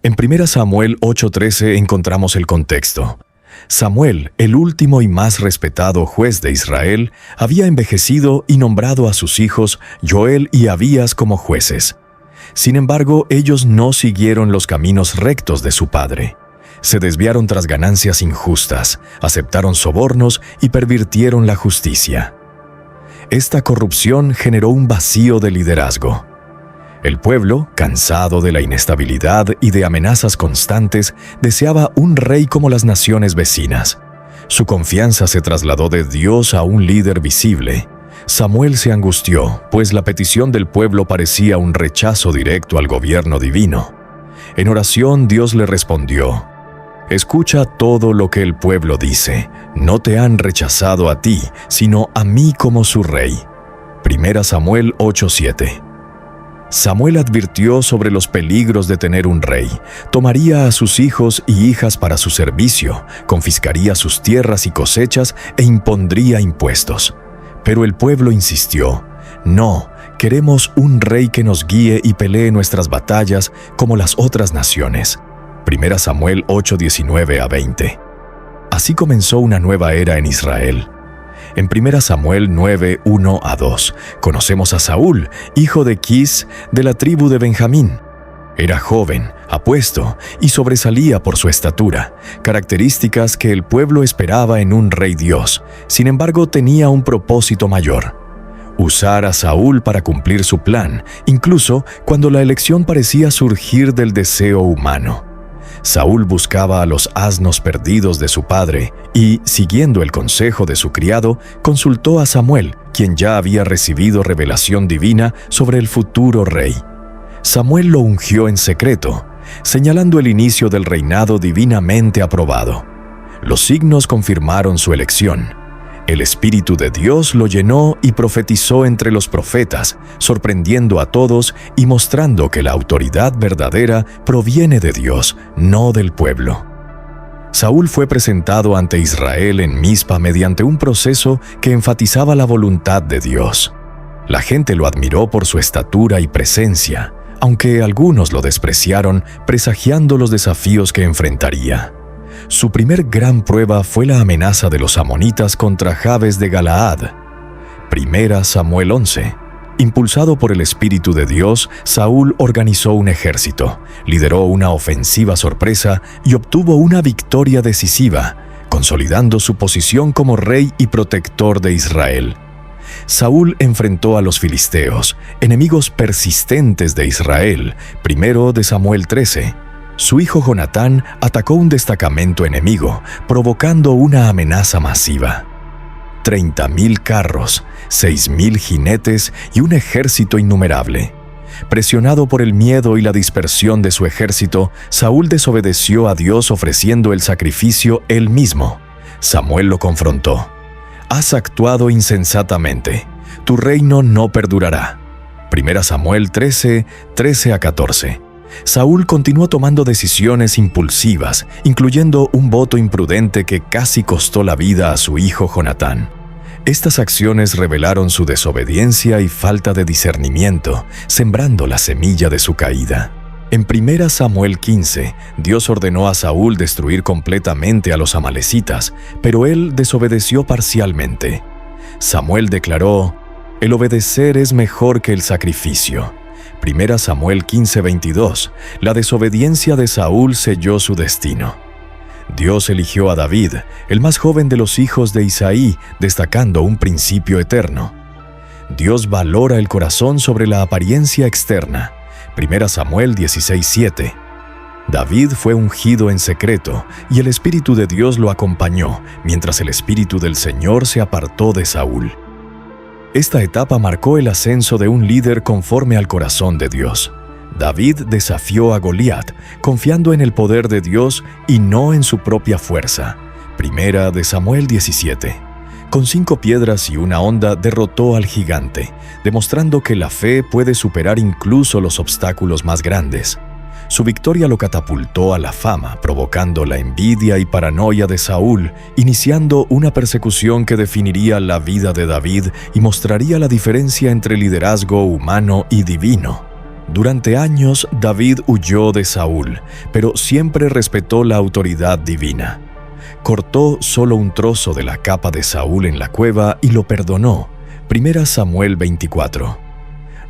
En 1 Samuel 8:13 encontramos el contexto. Samuel, el último y más respetado juez de Israel, había envejecido y nombrado a sus hijos Joel y Abías como jueces. Sin embargo, ellos no siguieron los caminos rectos de su padre. Se desviaron tras ganancias injustas, aceptaron sobornos y pervirtieron la justicia. Esta corrupción generó un vacío de liderazgo. El pueblo, cansado de la inestabilidad y de amenazas constantes, deseaba un rey como las naciones vecinas. Su confianza se trasladó de Dios a un líder visible. Samuel se angustió, pues la petición del pueblo parecía un rechazo directo al gobierno divino. En oración, Dios le respondió: «Escucha todo lo que el pueblo dice. No te han rechazado a ti, sino a mí como su rey». 1 Samuel 8:7. Samuel advirtió sobre los peligros de tener un rey. Tomaría a sus hijos y hijas para su servicio, confiscaría sus tierras y cosechas e impondría impuestos. Pero el pueblo insistió: «No, queremos un rey que nos guíe y pelee nuestras batallas como las otras naciones». 1 Samuel 8:19-20. Así comenzó una nueva era en Israel. En 1 Samuel 9:1-2, conocemos a Saúl, hijo de Quis, de la tribu de Benjamín. Era joven, apuesto y sobresalía por su estatura, características que el pueblo esperaba en un rey Dios. Sin embargo, tenía un propósito mayor: usar a Saúl para cumplir su plan, incluso cuando la elección parecía surgir del deseo humano. Saúl buscaba a los asnos perdidos de su padre y, siguiendo el consejo de su criado, consultó a Samuel, quien ya había recibido revelación divina sobre el futuro rey. Samuel lo ungió en secreto, señalando el inicio del reinado divinamente aprobado. Los signos confirmaron su elección. El Espíritu de Dios lo llenó y profetizó entre los profetas, sorprendiendo a todos y mostrando que la autoridad verdadera proviene de Dios, no del pueblo. Saúl fue presentado ante Israel en Mizpa mediante un proceso que enfatizaba la voluntad de Dios. La gente lo admiró por su estatura y presencia, aunque algunos lo despreciaron, presagiando los desafíos que enfrentaría. Su primer gran prueba fue la amenaza de los amonitas contra Jabes de Galaad. 1 Samuel 11. Impulsado por el Espíritu de Dios, Saúl organizó un ejército, lideró una ofensiva sorpresa y obtuvo una victoria decisiva, consolidando su posición como rey y protector de Israel. Saúl enfrentó a los filisteos, enemigos persistentes de Israel. 1 Samuel 13. Su hijo Jonatán atacó un destacamento enemigo, provocando una amenaza masiva. 30,000 carros, 6,000 jinetes y un ejército innumerable. Presionado por el miedo y la dispersión de su ejército, Saúl desobedeció a Dios ofreciendo el sacrificio él mismo. Samuel lo confrontó: «Has actuado insensatamente. Tu reino no perdurará». 1 Samuel 13, 13-14. Saúl continuó tomando decisiones impulsivas, incluyendo un voto imprudente que casi costó la vida a su hijo Jonatán. Estas acciones revelaron su desobediencia y falta de discernimiento, sembrando la semilla de su caída. En 1 Samuel 15, Dios ordenó a Saúl destruir completamente a los amalecitas, pero él desobedeció parcialmente. Samuel declaró: «El obedecer es mejor que el sacrificio». 1 Samuel 15:22. La desobediencia de Saúl selló su destino. Dios eligió a David, el más joven de los hijos de Isaí, destacando un principio eterno. Dios valora el corazón sobre la apariencia externa. 1 Samuel 16:7. David fue ungido en secreto, y el Espíritu de Dios lo acompañó, mientras el Espíritu del Señor se apartó de Saúl. Esta etapa marcó el ascenso de un líder conforme al corazón de Dios. David desafió a Goliat, confiando en el poder de Dios y no en su propia fuerza. 1 Samuel 17. Con 5 piedras y una honda derrotó al gigante, demostrando que la fe puede superar incluso los obstáculos más grandes. Su victoria lo catapultó a la fama, provocando la envidia y paranoia de Saúl, iniciando una persecución que definiría la vida de David y mostraría la diferencia entre liderazgo humano y divino. Durante años, David huyó de Saúl, pero siempre respetó la autoridad divina. Cortó solo un trozo de la capa de Saúl en la cueva y lo perdonó. 1 Samuel 24.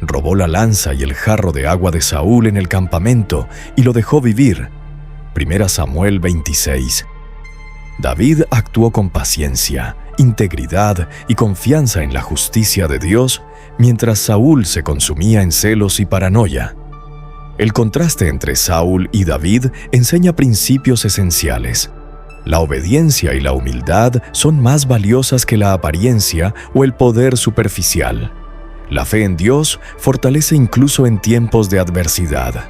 Robó la lanza y el jarro de agua de Saúl en el campamento y lo dejó vivir. 1 Samuel 26. David actuó con paciencia, integridad y confianza en la justicia de Dios, mientras Saúl se consumía en celos y paranoia. El contraste entre Saúl y David enseña principios esenciales. La obediencia y la humildad son más valiosas que la apariencia o el poder superficial. La fe en Dios fortalece incluso en tiempos de adversidad.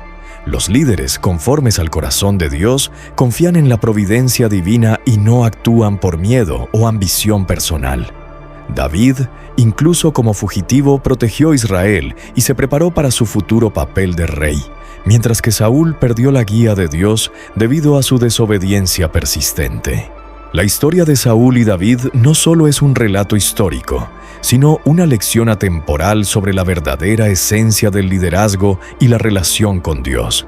Los líderes, conformes al corazón de Dios, confían en la providencia divina y no actúan por miedo o ambición personal. David, incluso como fugitivo, protegió a Israel y se preparó para su futuro papel de rey, mientras que Saúl perdió la guía de Dios debido a su desobediencia persistente. La historia de Saúl y David no solo es un relato histórico, sino una lección atemporal sobre la verdadera esencia del liderazgo y la relación con Dios.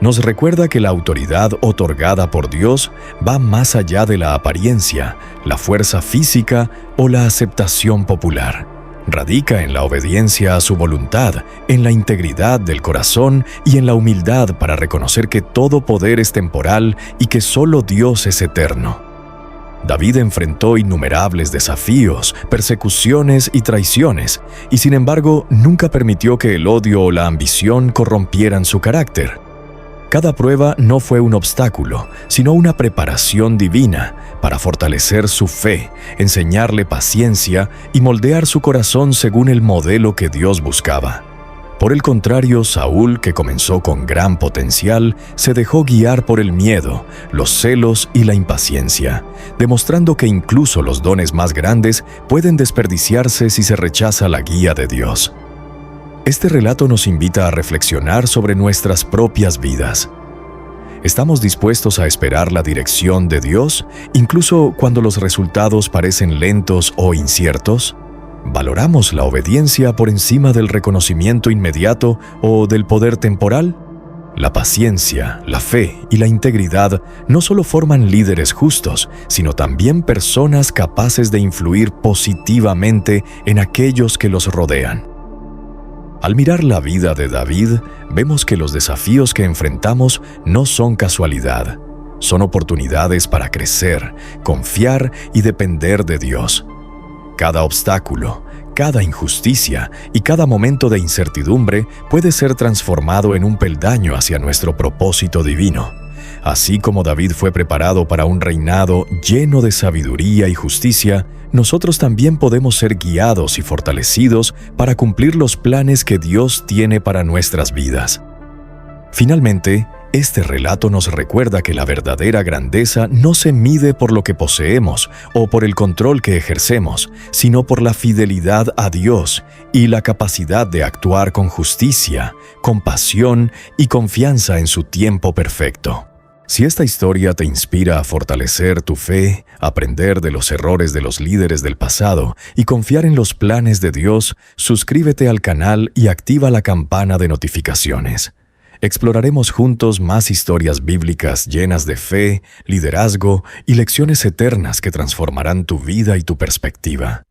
Nos recuerda que la autoridad otorgada por Dios va más allá de la apariencia, la fuerza física o la aceptación popular. Radica en la obediencia a su voluntad, en la integridad del corazón y en la humildad para reconocer que todo poder es temporal y que solo Dios es eterno. David enfrentó innumerables desafíos, persecuciones y traiciones, y sin embargo nunca permitió que el odio o la ambición corrompieran su carácter. Cada prueba no fue un obstáculo, sino una preparación divina para fortalecer su fe, enseñarle paciencia y moldear su corazón según el modelo que Dios buscaba. Por el contrario, Saúl, que comenzó con gran potencial, se dejó guiar por el miedo, los celos y la impaciencia, demostrando que incluso los dones más grandes pueden desperdiciarse si se rechaza la guía de Dios. Este relato nos invita a reflexionar sobre nuestras propias vidas. ¿Estamos dispuestos a esperar la dirección de Dios, incluso cuando los resultados parecen lentos o inciertos? ¿Valoramos la obediencia por encima del reconocimiento inmediato o del poder temporal? La paciencia, la fe y la integridad no solo forman líderes justos, sino también personas capaces de influir positivamente en aquellos que los rodean. Al mirar la vida de David, vemos que los desafíos que enfrentamos no son casualidad, son oportunidades para crecer, confiar y depender de Dios. Cada obstáculo, cada injusticia y cada momento de incertidumbre puede ser transformado en un peldaño hacia nuestro propósito divino. Así como David fue preparado para un reinado lleno de sabiduría y justicia, nosotros también podemos ser guiados y fortalecidos para cumplir los planes que Dios tiene para nuestras vidas. Finalmente, este relato nos recuerda que la verdadera grandeza no se mide por lo que poseemos o por el control que ejercemos, sino por la fidelidad a Dios y la capacidad de actuar con justicia, compasión y confianza en su tiempo perfecto. Si esta historia te inspira a fortalecer tu fe, aprender de los errores de los líderes del pasado y confiar en los planes de Dios, suscríbete al canal y activa la campana de notificaciones. Exploraremos juntos más historias bíblicas llenas de fe, liderazgo y lecciones eternas que transformarán tu vida y tu perspectiva.